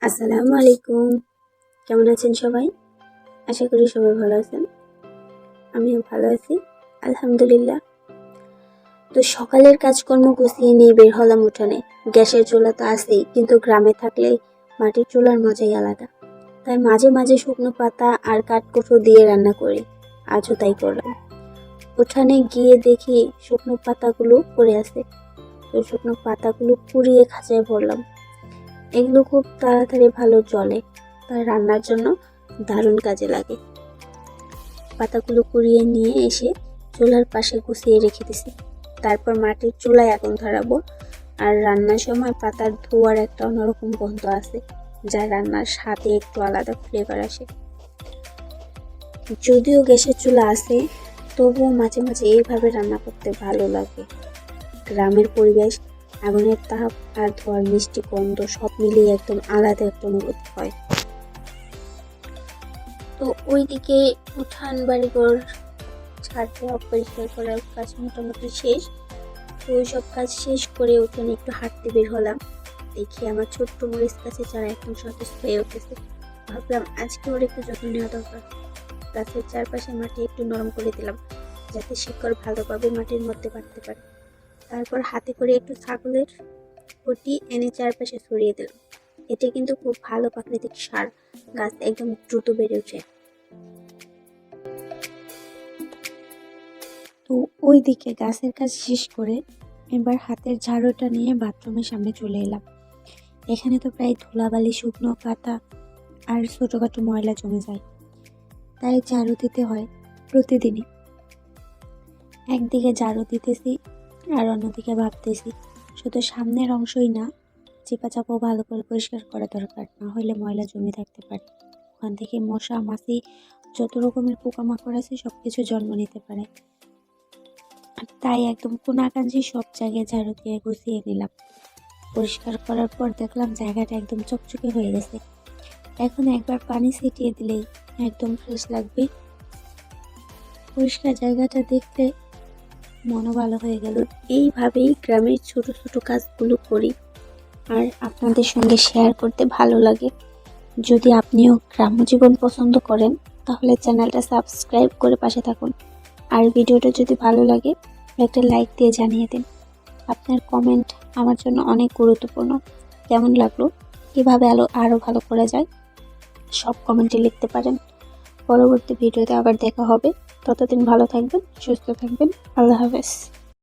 আসসালামু আলাইকুম। কেমন আছেন সবাই? আশা করি সবাই ভালো আছেন। আমিও ভালো আছি, আলহামদুলিল্লাহ। তো সকালের কাজকর্ম গুছিয়ে নিয়ে বের হলাম উঠানে। গ্যাসের চুলা তো আছেই, কিন্তু গ্রামে থাকলে মাটির চুলার মজাই আলাদা। তাই মাঝে মাঝে শুকনো পাতা আর কাঠকোটো দিয়ে রান্না করি। আজও তাই করলাম। উঠানে গিয়ে দেখি শুকনো পাতাগুলো পড়ে আছে। তো শুকনো পাতাগুলো কুড়িয়ে খাঁচায় ভরলাম। এগুলো খুব তাড়াতাড়ি ভালো জ্বলে, তাই রান্নার জন্য দারুণ কাজে লাগে। পাতাগুলো কুড়িয়ে নিয়ে এসে চুলার পাশে গুছিয়ে রেখে দিছি। তারপর মাটির চুলায় আগুন ধরাবো। আর রান্নার সময় পাতার ধোঁয়ার একটা অন্যরকম গন্ধ আছে, যা রান্নার স্বাদে একটু আলাদা ফ্লেভার আসে। যদিও গ্যাসের চুলা আছে, তবুও মাঝে মাঝে এইভাবে রান্না করতে ভালো লাগে। গ্রামের পরিবেশ, আগুনের তাপ আর ধোঁয়ার মিষ্টি গন্ধ সব মিলিয়ে একদম আলাদা একটা অনুভূতি হয়। তো ওইদিকে উঠান বাড়িঘর ঝাড় দেওয়া পরিষ্কার করার কাজ মোটামুটি শেষ। তো ওইসব কাজ শেষ করে উঠানে একটু হাঁটতে বের হলাম। দেখি আমার ছোট্ট মরিচ গাছে চারা একদম সতেজ হয়ে উঠেছে। ভাবলাম আজকে ওর একটু যত্ন নেওয়া দরকার। গাছের চারপাশে মাটি একটু নরম করে দিলাম, যাতে শিকড় ভালোভাবে মাটির মধ্যে বাড়তে পারে। তারপর হাতে করে একটু ছাগলের খুঁটি এনে চারপাশে ছড়িয়ে দিলাম। এটা কিন্তু খুব ভালো প্রাকৃতিক সার, গাছ একদম দ্রুত বেড়ে ওঠে। তো ওইদিকে গাছের কাজ শেষ করে এবার হাতের ঝাড়ুটা নিয়ে বাথরুমের সামনে চলে এলাম। এখানে তো প্রায় ধুলাবালি, শুকনো পাতা আর ছোটখাটো ময়লা জমে যায়, তাই ঝাড়ু দিতে হয় প্রতিদিনই। একদিকে ঝাড়ু দিতেছি আর অন্যদিকে ভাবতেছি, শুধু সামনের অংশই না, চিপা চাপাও ভালো করে পরিষ্কার করা দরকার, না হলে ময়লা জমে থাকতে পারে। ওখান থেকে মশা মাছি যত রকমের পোকামাকড় আছে সবকিছু জন্ম নিতে পারে। তাই একদম কোনাকাঞ্চি সব জায়গায় ঝাড়ু দিয়ে গুছিয়ে নিলাম। পরিষ্কার করার পর দেখলাম জায়গাটা একদম চকচকে হয়ে গেছে। এখন একবার পানি ছিটিয়ে দিলেই একদম ফ্রেশ লাগবে। পরিষ্কার জায়গাটা দেখতে মনও ভালো হয়ে গেল। এইভাবেই গ্রামের ছোট ছোট কাজগুলো করি আর আপনাদের সঙ্গে শেয়ার করতে ভালো লাগে। যদি আপনিও গ্রাম্য জীবন পছন্দ করেন, তাহলে চ্যানেলটা সাবস্ক্রাইব করে পাশে থাকুন। আর ভিডিওটা যদি ভালো লাগে, একটা লাইক দিয়ে জানিয়ে দিন। আপনার কমেন্ট আমার জন্য অনেক গুরুত্বপূর্ণ। কেমন লাগলো, কীভাবে আরও ভালো করা যায়, সব কমেন্টে লিখতে পারেন। পরবর্তী ভিডিওতে আবার দেখা হবে। ততদিন ভালো থাকবেন, সুস্থ থাকবেন। আল্লাহ হাফেজ।